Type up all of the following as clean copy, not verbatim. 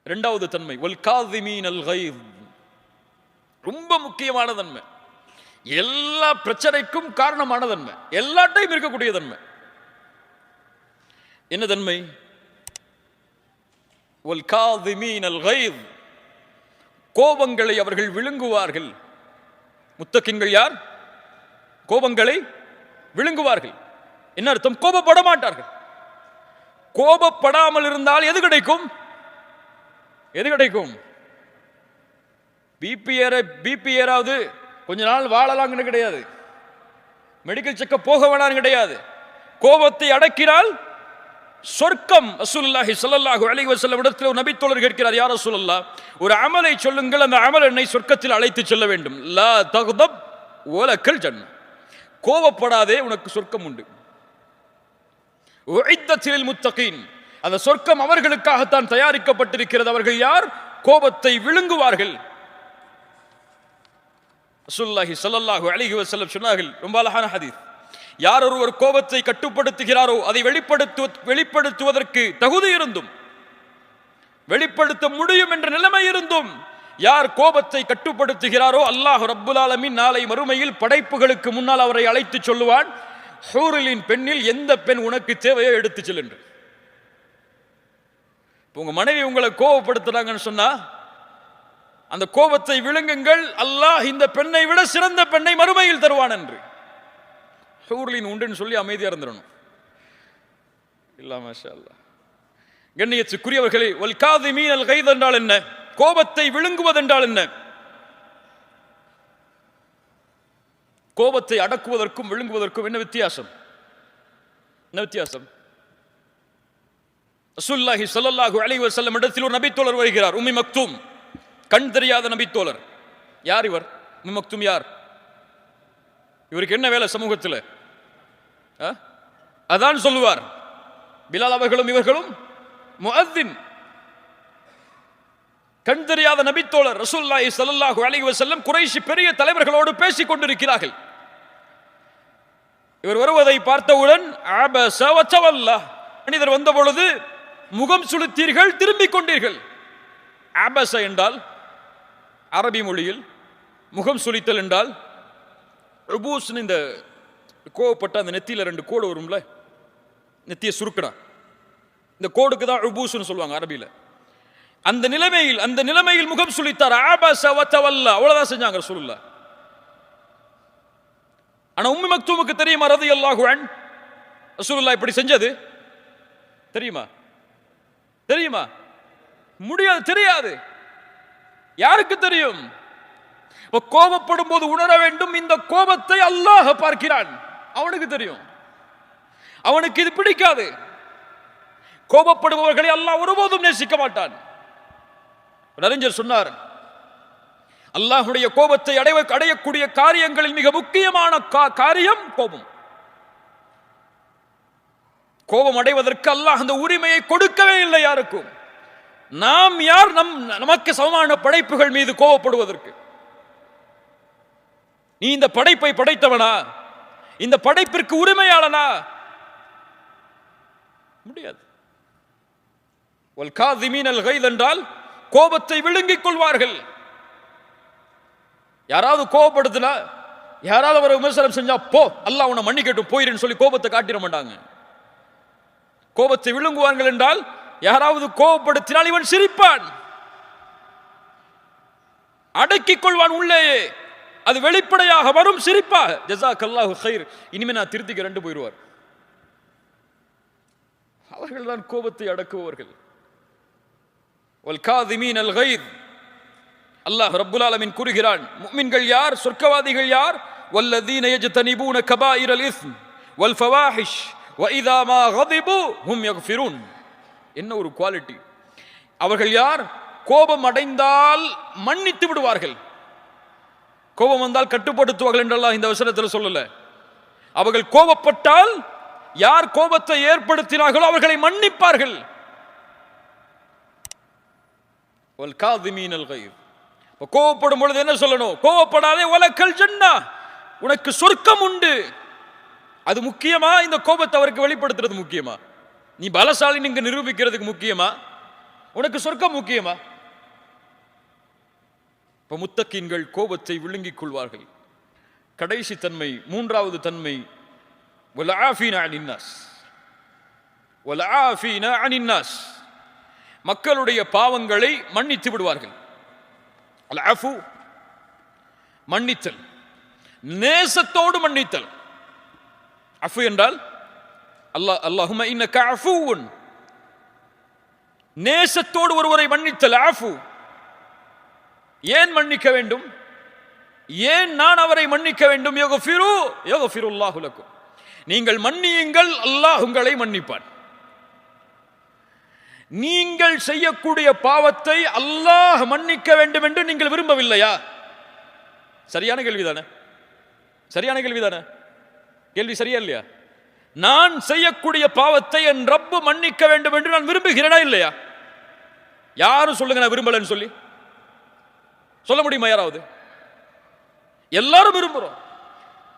இரண்டாவது தன்மை வல் காதிமீனல் கைஸ், ரொம்ப முக்கியமான தன்மை, எல்லா பிரச்சனைக்கும் காரணமான தன்மை, எல்லாத்தையும் இருக்கக்கூடிய தன்மை. என்ன தன்மை? வல் காதிமீனல் கைஸ், கோபங்களை அவர்கள் விழுங்குவார்கள். முத்தகின்கள் யார்? கோபங்களை விழுங்குவார்கள். என்ன அர்த்தம்? கோபப்பட மாட்டார்கள். கோபப்படாமல் இருந்தால் எது கிடைக்கும்? எது கிடைக்கும்? பிபி ஏறாவது கொஞ்ச நாள் வாழலாம்னு கிடையாது, மெடிக்கல் செக்கப் போக வேணாம் கிடையாது. கோபத்தை அடக்கினால் சொர்க்கம். ரசூலுல்லாஹி ஸல்லல்லாஹு அலைஹி வஸல்லம் இடத்தில் ஒரு நபி தோழர் கேட்கிறார், யா ரசூலல்லாஹ், ஒரு அமலை சொல்லுங்கள், அந்த அமல் என்னை சொர்க்கத்தில் அழைத்து செல்ல வேண்டும். லா தக்தப் வலக்கல் ஜன்னah, கோபப்படாதே, உனக்கு சொர்க்கம் உண்டு. உஇத்தத் லில் முத்தகீன், அந்த சொர்க்கம் அவர்களுக்காகத்தான் தயாரிக்கப்பட்டிருக்கிறது. அவர்கள் யார்? கோபத்தை விழுங்குவார்கள். ரசூலுல்லாஹி ஸல்லல்லாஹு அலைஹி வஸல்லம் சொன்னார்கள், ரொம்ப அழகான ஹதீஸ், யார் ஒருவர் கோபத்தை கட்டுப்படுத்துகிறாரோ அதை வெளிப்படுத்துவதற்கு தகுதி இருந்தும், வெளிப்படுத்த முடியும் என்ற நிலைமை இருந்தும் யார் கோபத்தை கட்டுப்படுத்துகிறாரோ அல்லாஹ் ரப்புல் ஆலமீன் நாளை மறுமையில் படைப்புகளுக்கு முன்னால் அவரை அழைத்து சொல்லுவான், ஹூரிலின் பெண்ணில் எந்த பெண் உனக்கு தேவையோ எடுத்து செல் என்று. உங்க மனைவி உங்களை கோபப்படுத்துறாங்கன்னு சொன்னா அந்த கோபத்தை விழுங்குங்கள், அல்லாஹ் இந்த பெண்ணை விட சிறந்த பெண்ணை மறுமையில் தருவான் என்று. ஹூர்லின் உண்டுன்னு சொல்லி அமைதியா இருந்துடணும். இல்ல மாஷா அல்லாஹ். கண்ணியத்துக்குரியவர்களே, வல் காதிமீனல் கைஸ் என்றால் என்ன? கோபத்தை விழுங்குவது என்றால் என்ன? கோபத்தை அடக்குவதற்கும் விழுங்குவதற்கும் என்ன வித்தியாசம்? என்ன வித்தியாசம்? ரசூலுல்லாஹி ஸல்லல்லாஹு அலைஹி வஸல்லம் இடத்தில் ஒரு நபித்தோழர் வருகிறார், உம்மி மக்தூம், கண் தெரியாத நபித்தோழர். யார் இவர்? உம்மி மக்தூம் யார்? இவருக்கு என்ன வேலை சமூகத்தில்? அதான் சொல்லுவார். பிலால் அவர்களும் இவர்களும் முஅத்தின். கண் தெரியாத நபித்தோழர் ரசூலுல்லாஹி ஸல்லல்லாஹு அலைஹி வஸல்லம் குறைஷி பெரிய தலைவர்களோடு பேசிக் கொண்டிருக்கிறார்கள். இவர் வருவதை பார்த்தவுடன் அபஸ வ தவல்லா, மனிதர் வந்த பொழுது முகம் சுளித்தீர்கள், திரும்பிக் கொண்டீர்கள். அபஸ என்றால் அரபி மொழியில் முகம் சுளித்தல் என்றால் உபூஸ், இந்த கோவப்பட்ட அந்த நெத்தியில ரெண்டு கோடு வரும்ல, நெத்தியை சுருக்கடா, இந்த கோடுக்கு தான் உபூஸ்னு சொல்லுவாங்க அரபியில. அந்த நிலைமையில் முகம் சுளித்தார். அபஸ வ தவல்லா, அவ்வளவுதான் செஞ்சாங்க ரசூலுல்லாஹ். ஆனா உம்மி மக்தூமுக்கு தெரியுமா ரலியல்லாஹு அன்ஹு ரசூலுல்லாஹ் இப்படி செஞ்சது? தெரியுமா? தெரியுமா? முடியாது, தெரியாது. யாருக்கு தெரியும்? கோபப்படும் போது உணர வேண்டும், இந்த கோபத்தை அல்லாஹ் பார்க்கிறான், அவனுக்கு தெரியும். அவனுக்கு இது பிடிக்காது. கோபப்படுபவர்களை அல்லாஹ் ஒருபோதும் நேசிக்க மாட்டான். அறிஞர் சொன்னார், அல்லாஹ்வுடைய கோபத்தை அடையக்கூடிய காரியங்களில் மிக முக்கியமான காரியம் கோபம். கோபம் அடைவதற்கு அல்லாஹ் அந்த உரிமையை கொடுக்கவே இல்லை யாருக்கும். நாம் யார் நமக்கு சமமான படைப்புகள் மீது கோபப்படுவதற்கு? நீ இந்த படைப்பை படைத்தவனா? இந்த படைப்பிற்கு உரிமையாளனா? முடியாது. வல் காதிமீனல் கைஸ் என்றால் கோபத்தை விழுங்கிக் கொள்வார்கள். யாராவது கோபப்படுத்தினா, யாராவது அவரை விமர்சனம் செஞ்சா, போ அல்லாஹ் உன்னை மன்னிக்கட்டும் போயிருன்னு சொல்லி கோபத்தை காட்டிட மாட்டாங்க. கோபத்தை விழுங்குவார்கள் என்றால் யாராவது கோபப்படுத்தினால் இவன் சிரிப்பான், அடக்கிக் கொள்வான் உள்ளேயே, அது வெளிப்படையாக வரும் சிரிப்பாக. ஜஸாக்கல்லாஹு கைர், இனிமே நான் திருத்திக்க ரெண்டு போயிடுவார். அவர்கள் தான் கோபத்தை அடக்குபவர்கள். வல் காதிமீனல் கைஸ், அல்லாஹ் ரப்புல் ஆலமீன் கூறுகிறான், முஃமின்கள் யார், சொர்க்கவாதிகள் யார்? வல்லதீன யஜ்தனிபூன கபாயிரல் இஸ்ம் வல் ஃபவாஹிஷ் வ இதா மா கதிபு ஹும் யக்ஃபிரூன். என்ன ஒரு குவாலிட்டி! அவர்கள் யார்? கோபம் அடைந்தால் மன்னித்து விடுவார்கள். கோபம் வந்தால் கட்டுப்படுத்துவார்கள் என்றெல்லாம் இந்த வசனத்தில் சொல்லல. அவர்கள் கோபப்பட்டால் யார் கோபத்தை ஏற்படுத்தினார்களோ அவர்களை மன்னிப்பார்கள். வல் காதிமீனல் கைஸ், கோபப்படும் பொழுது என்ன சொல்லணும்? கோபப்படாதே, வலக்கல் ஜன்னah, உனக்கு சொர்க்கம் உண்டு. அது முக்கியமா? இந்த கோபத்தை அவருக்கு வெளிப்படுத்துறது முக்கியமா? நீ பலசாலி நீங்க நிரூபிக்கிறதுக்கு முக்கியமா? உனக்கு சொர்க்கம் முக்கியமா? இப்ப முத்தக்கீன்கள் கோபத்தை விழுங்கிக் கொள்வார்கள். கடைசி தன்மை, மூன்றாவது தன்மை, வல்ஆஃபீன அனின் நாஸ், வல்ஆஃபீன அனின் நாஸ், மக்களுடைய பாவங்களை மன்னித்து விடுவார்கள். அல் அஃபு மன்னித்தல், நேசத்தோடு மன்னித்தல். அஃபு என்றால் அல்லாஹும்ம இன்னக அஃபூன், நேசத்தோடு ஒருவரை மன்னித்தல் அஃபு. ஏன் மன்னிக்க வேண்டும்? ஏன் நான் அவரை மன்னிக்க வேண்டும்? யக்ஃபிருல்லாஹு லக்கும், நீங்கள் மன்னியுங்கள், அல்லாஹ் உங்களை மன்னிப்பான். நீங்கள் செய்யக்கூடிய பாவத்தை அல்லாஹ் மன்னிக்க வேண்டும் என்று நீங்கள் விரும்பவில்லையா? சரியான கேள்விதானே? சரியான கேள்விதானே? கேள்வி சரியா இல்லையா? நான் செய்யக்கூடிய பாவத்தை என் ரப்பு மன்னிக்க வேண்டும் என்று நான் விரும்புகிறேனா இல்லையா? யாரும் சொல்லுங்க நான் விரும்பலன்னு சொல்லி சொல்ல முடியுமா யாராவது? எல்லாரும் விரும்புறோம்.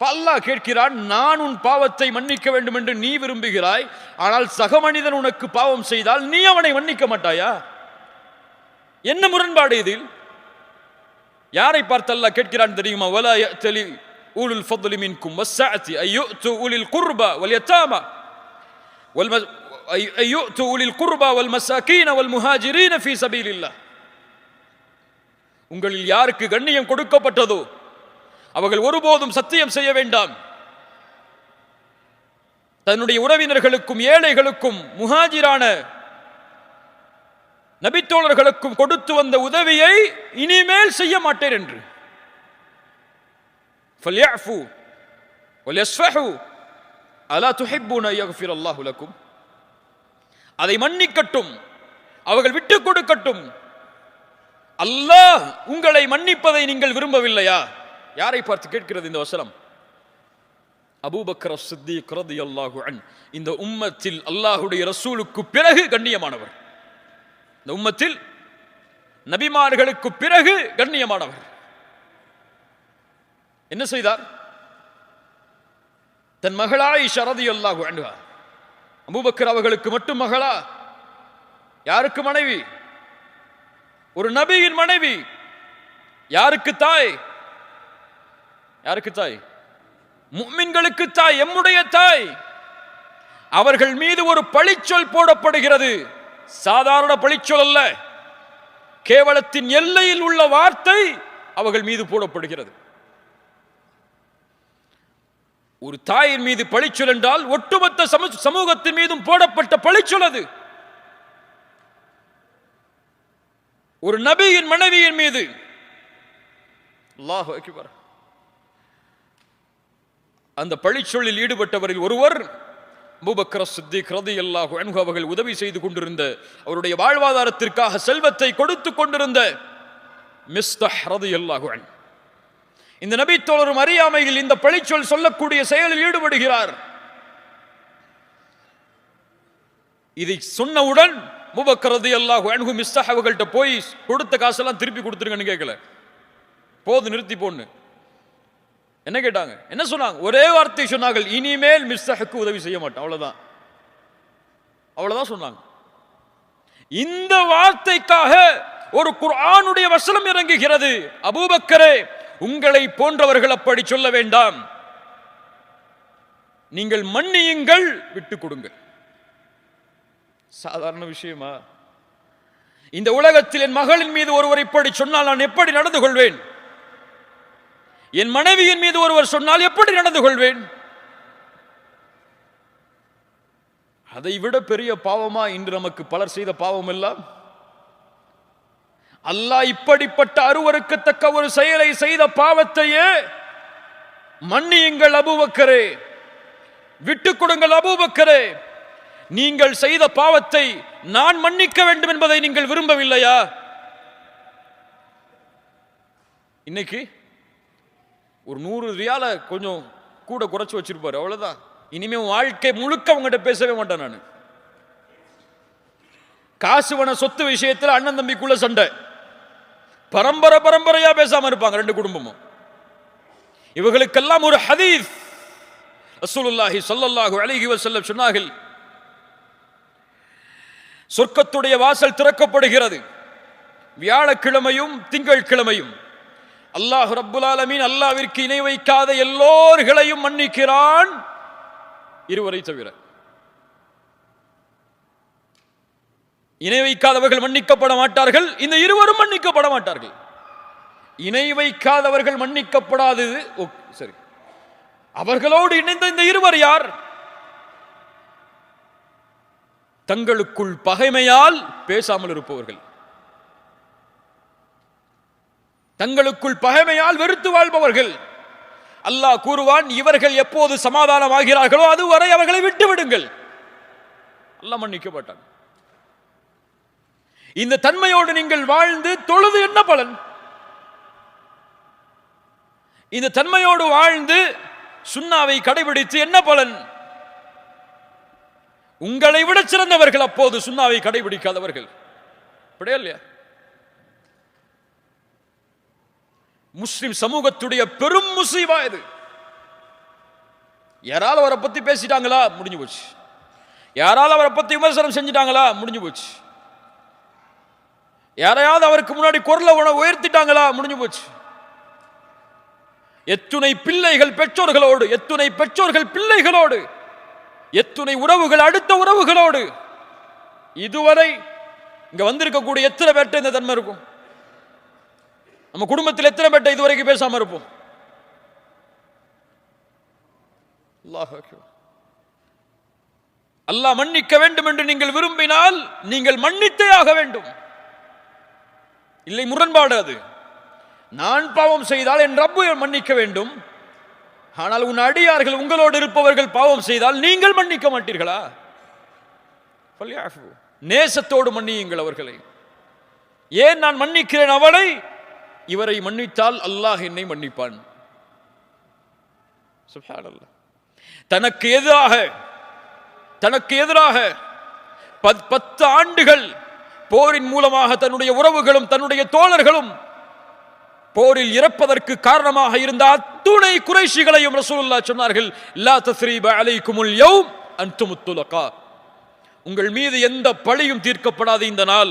அல்லாஹ் கேட்கிறான், நான் உன் பாவத்தை மன்னிக்க வேண்டும் என்று நீ விரும்புகிறாய், ஆனால் சக மனிதன் உனக்கு பாவம் செய்தால் நீ அவனை மன்னிக்க மாட்டாயா? என்ன முரண்பாடு இதில்? யாரை பார்த்து அல்லாஹ் கேட்கிறான் தெரியுமா? வலா யஅ்தலி உலுல் ஃபضل மின்கும் வஸ்ஸஅதி அய்யுது உலில் குர்பா வல் யதாமா அய்யுது உலில் குர்பா வல் மசாகீன வல் முஹாஜிரீன ஃபீ சபீலில்லாஹ். உங்களில் யாருக்கு கண்ணியம் கொடுக்கப்பட்டதோ அவர்கள் ஒருபோதும் சத்தியம் செய்ய வேண்டாம், தன்னுடைய உறவினர்களுக்கும் ஏழைகளுக்கும் முஹாஜிரான நபித்தோழர்களுக்கும் கொடுத்து வந்த உதவியை இனிமேல் செய்ய மாட்டேன் என்று. فَلْيَعْفُوا وَلْيَصْفَحُوا أَلَا تُحِبُّونَ أَن يَغْفِرَ اللَّهُ لَكُمْ. அதை மன்னிக்கட்டும், அவர்கள் விட்டுக் கொடுக்கட்டும். அல்லாஹ் உங்களை மன்னிப்பதை நீங்கள் விரும்பவில்லையா? யாரை பார்த்து கேட்கிறது இந்த வசனம்? அபூபக்கர் சித்தீக் ரலியல்லாஹு அன்ஹு, இந்த உம்மத்தில் அல்லாஹ்வுடைய ரசூலுக்கு பிறகு கண்ணியமானவர், இந்த உம்மத்தில் நபிமார்களுக்கு பிறகு கண்ணியமானவர். என்ன செய்தார்? தன் மகள் ஆயிஷா ரலியல்லாஹு அன்ஹா, அபூபக்கர் அவர்களுக்கு மட்டும் மகளா? யாருக்கு மனைவி? ஒரு நபியின் மனைவி. யாருக்கு தாய்? யாருக்கு தாய்? முஃமின்களுக்கு தாய், எம்முடைய தாய். அவர்கள் மீது ஒரு பழிச்சொல் போடப்படுகிறது. சாதாரண பழிச்சொல் அல்ல, கேவலத்தின் எல்லையில் உள்ள வார்த்தை அவர்கள் மீது போடப்படுகிறது. ஒரு தாயின் மீது பழிச்சொல் என்றால் ஒட்டுமொத்த சமூகத்தின் மீதும் போடப்பட்ட பழிச்சொல் அது. ஒரு நபியின் மனைவியின் மீது. அல்லாஹு அக்பர். அந்த பழிச்சொல்லில் ஈடுபட்டவரில் ஒருவர் அபூபக்கர் சித்தீக் ரலியல்லாஹு அன்ஹு அவர்கள் உதவி செய்து கொண்டிருந்த, அவருடைய வாழ்வாதாரத்திற்காக செல்வத்தை கொடுத்து கொண்டிருந்த மிஸ்தஹ் ரலியல்லாஹு அன்ஹு. இந்த நபி தோழரும் அறியாமையில் இந்த பழிச்சொல் சொல்லக்கூடிய செயலில் ஈடுபடுகிறார். இதை சொன்னவுடன் அபூபக்கர் ரலியல்லாஹு அன்ஹு மிஸ்தஹ் அவர்கள்ட்ட போய் கொடுத்த காசெல்லாம் திருப்பி கொடுத்துருங்கன்னு கேட்கல, போது நிறுத்தி போன்னு. என்ன கேட்டாங்க? என்ன சொன்னாங்க? ஒரே வார்த்தை சொன்னார்கள், இனிமேல் மிஸ்தஹுக்கு உதவி செய்ய மாட்டோம். அவ்வளவுதான், அவ்வளவுதான் சொன்னாங்க. இந்த வார்த்தைக்காக ஒரு குர்ஆனுடைய வசனம் இறங்குகிறது. அபூபக்கரே, உங்களை போன்றவர்கள் அப்படி சொல்ல வேண்டாம், நீங்கள் மன்னியுங்கள், விட்டுக் கொடுங்கள். சாதாரண விஷயமா? இந்த உலகத்தில் என் மகளின் மீது ஒருவர் இப்படி சொன்னால் நான் எப்படி நடந்து கொள்வேன்? என் மனைவியின் மீது ஒருவர் சொன்னால் எப்படி நடந்து கொள்வேன்? அதை விட பெரிய பாவமா இன்று நமக்கு பலர் செய்த பாவம் எல்லாம்? அல்லாஹ் இப்படிப்பட்ட அருவருக்கத்தக்க ஒரு செயலை செய்த பாவத்தையே மன்னியுங்கள் அபூபக்கரே, விட்டுக் கொடுங்கள் அபூபக்கரே, நீங்கள் செய்த பாவத்தை நான் மன்னிக்க வேண்டும் என்பதை நீங்கள் விரும்பவில்லையா? இன்னைக்கு ஒரு 100 ரியால கொஞ்சம் கூட குறைச்சு வச்சிருப்பாரு, அவ்வளவுதான். இனிமே வாழ்க்கை முழுக்க அவங்ககிட்ட பேசவே மாட்டேன் நான். காசுவன சொத்து விஷயத்தில் அண்ணன் தம்பிக்குள்ள சண்டை, பரம்பரையா பேசாம இருப்பாங்க ரெண்டு குடும்பமும். இவர்களுக்கெல்லாம் ஒரு ஹதீஸ் ரசூலுல்லாஹி ஸல்லல்லாஹு அலைஹி வஸல்லம் சொன்னார்கள், சொர்க்கத்துடைய வாசல் திறக்கப்படுகிறது. வியாழக்கிழமையும் திங்கட்கிழமையும் அல்லாஹ் ரப்புல் ஆலமீன் அல்லாஹ்விற்கு இணை வைக்காத எல்லோர்களையும் மன்னிக்கிறான், இருவரை தவிர. இணை வைக்காதவர்கள் மன்னிக்கப்பட மாட்டார்கள், இந்த இருவரும் மன்னிக்கப்பட மாட்டார்கள். இணை வைக்காதவர்கள் மன்னிக்கப்படாதது சரி, அவர்களோடு இணைந்த இந்த இருவர் யார்? தங்களுக்குள் பகைமையால் பேசாமல் இருப்பவர்கள், தங்களுக்குள் பகைமையால் வெறுத்து வாழ்பவர்கள். அல்லாஹ் கூறுவான், இவர்கள் எப்போது சமாதானமாகிறார்களோ அதுவரை அவர்களை விட்டு விடுங்கள், அல்லாஹ் மன்னிக்க மாட்டான். இந்த தன்மையோடு நீங்கள் வாழ்ந்து தொழுது என்ன பலன்? இந்த தன்மையோடு வாழ்ந்து சுன்னாவை கடைபிடித்து என்ன பலன்? உங்களை விட சிறந்தவர்கள் அப்போது சுன்னாவை கடைபிடிக்காதவர்கள். அப்படியே இல்லையா? முஸ்லிம் சமூகத்துடைய பெரும் முசீபா இது. யாரால அவரை பத்தி பேசிட்டாங்களா, முடிஞ்சு போச்சு. யாரால அவரை பத்தி விமர்சனம் செஞ்சிட்டாங்களா, முடிஞ்சு போச்சு. யாரையாவது அவருக்கு முன்னாடி குரலை உயர்த்திட்டாங்களா, முடிஞ்சு போச்சு. எத்துணை பிள்ளைகள் பெற்றோர்களோடு, எத்துணை பெற்றோர்கள் பிள்ளைகளோடு, எத்துணை உறவுகள் அடுத்த உறவுகளோடு. இதுவரை இங்க வந்திருக்கக்கூடிய எத்தனை பேர்ட்ட இந்த தன்மை இருக்கும்? நம்ம குடும்பத்தில் எத்தனை பேர்ட்ட இதுவரைக்கும் பேசாம இருப்போம்? அல்லாஹ் மன்னிக்க வேண்டும் என்று நீங்கள் விரும்பினால் நீங்கள் மன்னித்தே ஆக வேண்டும். இல்லை, முரண்பாடு அது. நான் பாவம் செய்தால் என் ரப்பு மன்னிக்க வேண்டும், ஆனால் உன் அடியார்கள் உங்களோடு இருப்பவர்கள் பாவம் செய்தால் நீங்கள் மன்னிக்க மாட்டீர்களா? நேசத்தோடு மன்னியுங்கள் அவர்களை. ஏன் நான் மன்னிக்கிறேன் அவளை? இவரை மன்னித்தால் அல்லாஹ் என்னை மன்னிப்பான். சுப்ஹானல்லாஹ். தனக்கு எதிராக 10 ஆண்டுகள் போரின் மூலமாக தன்னுடைய உறவுகளும் தன்னுடைய தோழர்களும் போரில் இறப்பதற்கு காரணமாக இருந்த அத்துணை குறைஷிகளையும் ரசூலுல்லாஹ் சொன்னார்கள், லா தஸ்ரீப அலைக்குமுல் யௌம் அன்துமுத் துலகா. உங்கள் மீது எந்த பழியும் தீர்க்கப்படாத இந்த நாள்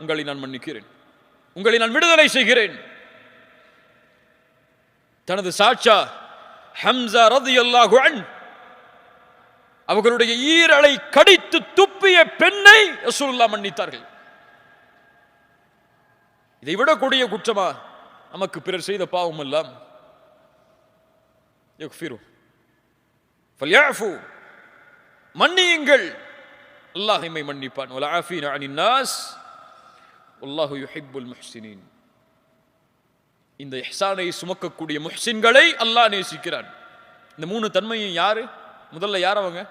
உங்களை நான் மன்னிக்கிறேன், உங்களை நான் விடுதலை செய்கிறேன். தனது சாட்சா ஹம்ஸா ரலியல்லாஹு அன்ஹு அவர்களுடைய ஈரலை கடித்து துப்பிய பெண்ணை ரசூலுல்லாஹ் மன்னித்தார்கள். இதை விட கொடிய குற்றமா நமக்கு பிறர் செய்த பாவம் எல்லாம்? மன்னியுங்கள், அல்லாஹ் எம்மை மன்னிப்பான். வல் ஆஃபீன அனின் நாஸ் வல்லாஹு யுஹிப்புல் முஹ்சினீன். இந்த இஹ்சானை சுமக்கக்கூடிய முஹ்சின்களை அல்லாஹ் நேசிக்கிறான். இந்த 3 தன்மையும் யாரு? முதல்ல யார் அவங்க?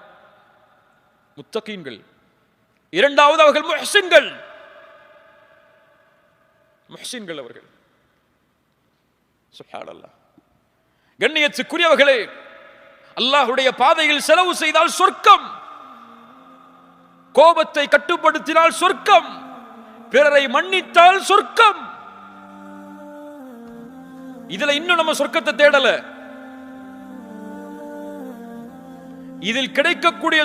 முத்தகீன்கள். இரண்டாவது அவர்கள் முஹ்சின்கள். அவர்கள். சுப்ஹானல்லாஹ். கண்ணியத்துக்குரியவர்களே, அல்லாஹ்வுடைய பாதையில் செலவு செய்தால் சொர்க்கம், கோபத்தை கட்டுப்படுத்தினால் சொர்க்கம், பிறரை மன்னித்தால் சொர்க்கம். இதுல இன்னும் நம்ம சொர்க்கத்தை தேடல. இதில் கிடைக்கக்கூடிய